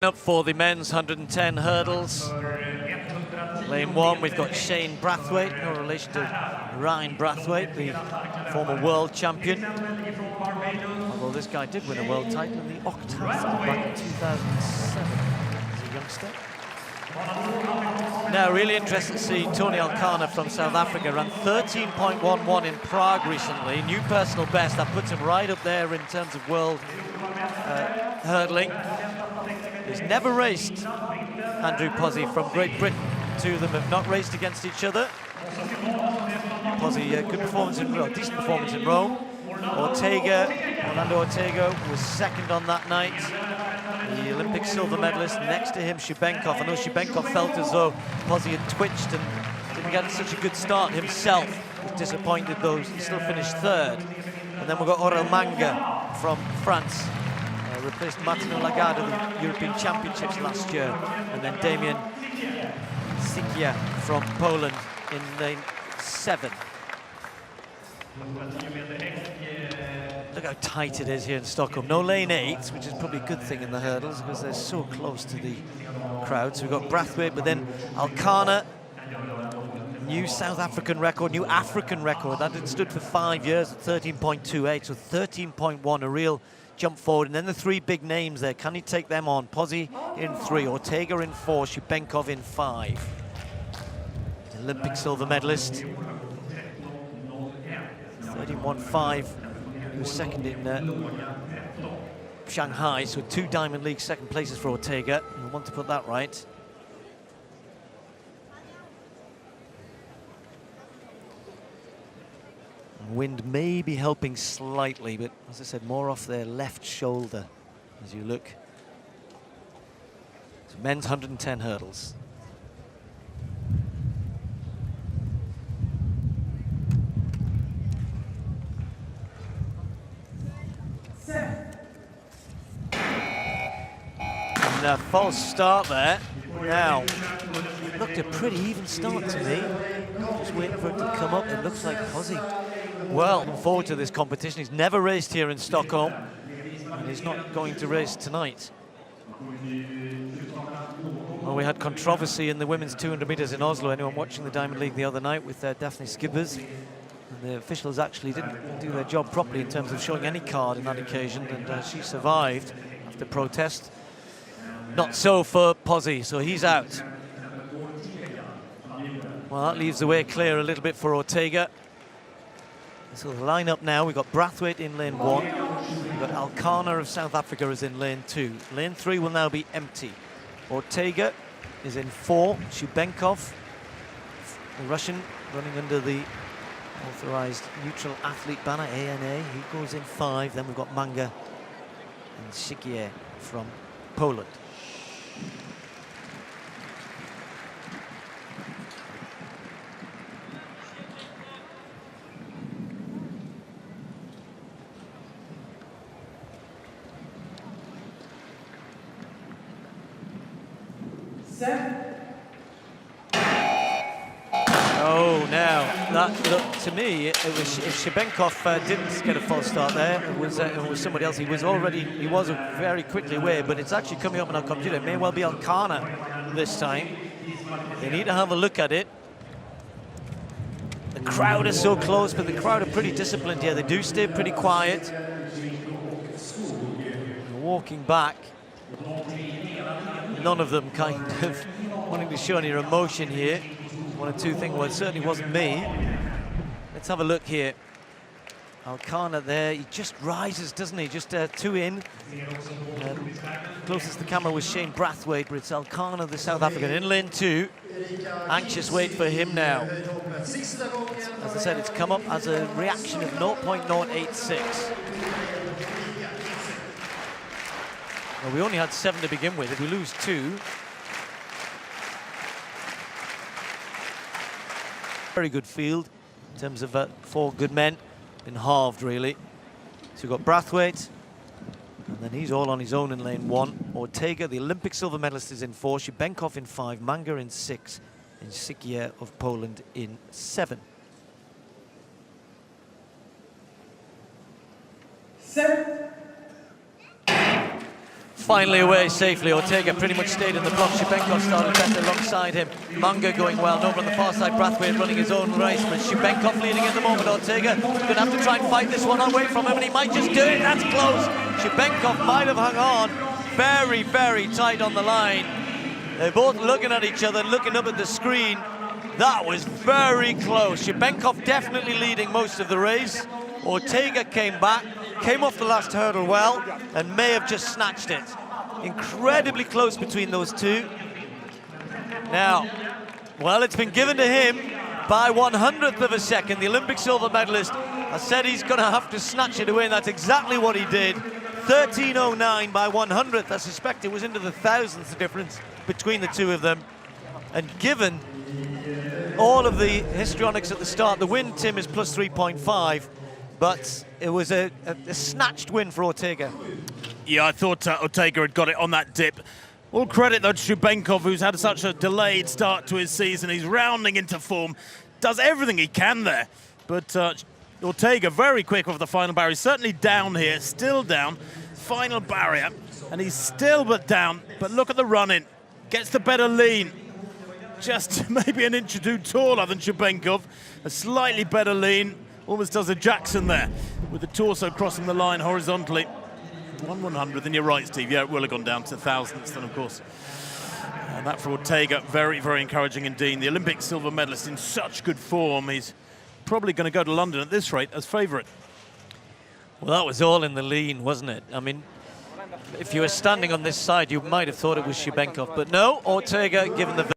Up for the men's 110 hurdles. Lane 1, we've got Shane Brathwaite, no relation to Ryan Brathwaite, the former world champion. Although this guy did win a world title in the octathlon back in 2007 as a youngster. Now, really interesting to see Tony Alcana from South Africa run 13.11 in Prague recently. New personal best, that puts him right up there in terms of world hurdling. He's never raced Andrew Pozzi from Great Britain. Two of them have not raced against each other. Pozzi, good performance in Rome, decent performance in Rome. Orlando Ortega was second on that night. The Olympic silver medalist next to him, Shibenkov. I know Shibenkov felt as though Pozzi had twitched and didn't get such a good start himself. He was disappointed though, he still finished third. And then we've got Aurel Manga from France. Replaced Martino Lagarde at the European Championships last year. And then Damien Sikia from Poland in lane 7. Look how tight it is here in Stockholm. No lane 8, which is probably a good thing in the hurdles because they're so close to the crowd. So we've got Brathwaite, but then Alcana, new South African record, new African record. That had stood for 5 years at 13.28, so 13.1, a real jump forward. And then the three big names there, can he take them on? Pozzi in 3, Ortega in 4, Shibenkov in 5. Olympic silver medalist. 13.15. He was second in Shanghai, so 2 Diamond League second places for Ortega. We want to put that right. Wind may be helping slightly, but as I said, more off their left shoulder as you look. So men's 110 hurdles. And a false start there. Now, it looked a pretty even start to me. Just waiting for it to come up. It looks like Pozzi. Well, looking forward to this competition. He's never raced here in Stockholm, and he's not going to race tonight. Well, we had controversy in the women's 200 meters in Oslo. Anyone watching the Diamond League the other night with Daphne Skippers? And the officials actually didn't do their job properly in terms of showing any card in that occasion, and she survived after protest. Not so for Pozzi, so he's out. Well, that leaves the way clear a little bit for Ortega. So the lineup now, we've got Brathwaite in lane 1. We've got Alcana of South Africa is in lane 2. Lane 3 will now be empty. Ortega is in 4. Shibenkov, the Russian, running under the authorized neutral athlete banner, ANA. He goes in 5. Then we've got Manga and Sikia from Poland. Oh, now that looked to me, it was if Shibenkov didn't get a false start there, it was somebody else. He was very quickly away, but it's actually coming up on our computer. It may well be Alcana this time. They need to have a look at it. The crowd is so close, but the crowd are pretty disciplined here. They do stay pretty quiet. They're walking back. None of them kind of wanting to show any emotion here. One or two things, well, it certainly wasn't me. Let's have a look here. Alcana there, he just rises, doesn't he? Just 2 in. Closest to the camera was Shane Brathwaite, but it's Alcana, the South African, in lane 2. Anxious wait for him now. As I said, it's come up as a reaction of 0.086. Well, we only had 7 to begin with. If we lose 2, very good field in terms of 4 good men. Been halved, really. So we've got Brathwaite, and then he's all on his own in lane 1. Ortega, the Olympic silver medalist, is in 4. Shibenkov in 5. Manga in 6. And Sikia of Poland in 7. 7. Finally away safely. Ortega pretty much stayed in the block. Shibenkov started better alongside him. Manga going well. And over on the far side, Brathwaite running his own race. But Shibenkov leading at the moment. Ortega going to have to try and fight this one away from him, and he might just do it. That's close. Shibenkov might have hung on. Very, very tight on the line. They're both looking at each other, looking up at the screen. That was very close. Shibenkov definitely leading most of the race. Ortega came back, came off the last hurdle well, and may have just snatched it. Incredibly close between those two. Now, well, it's been given to him by 100th of a second. The Olympic silver medalist has said he's going to have to snatch it away, and that's exactly what he did. 13.09 by 100th. I suspect it was into the thousandths the difference between the two of them. And given all of the histrionics at the start, the win, Tim, is plus 3.5, but it was a snatched win for Ortega. Yeah, I thought Ortega had got it on that dip. All credit, though, to Shibenkov, who's had such a delayed start to his season. He's rounding into form, does everything he can there. But Ortega very quick off the final barrier. He's certainly down here, still down. Final barrier, and he's still but down. But look at the run-in. Gets the better lean. Just maybe an inch or two taller than Shibenkov. A slightly better lean. Almost does a Jackson there, with the torso crossing the line horizontally. 1/100th, and you're right, Steve. Yeah, it will have gone down to thousandths then, of course. And that for Ortega, very, very encouraging indeed. The Olympic silver medalist in such good form. He's probably going to go to London at this rate as favourite. Well, that was all in the lean, wasn't it? I mean, if you were standing on this side, you might have thought it was Shibenkov, but no, Ortega, given the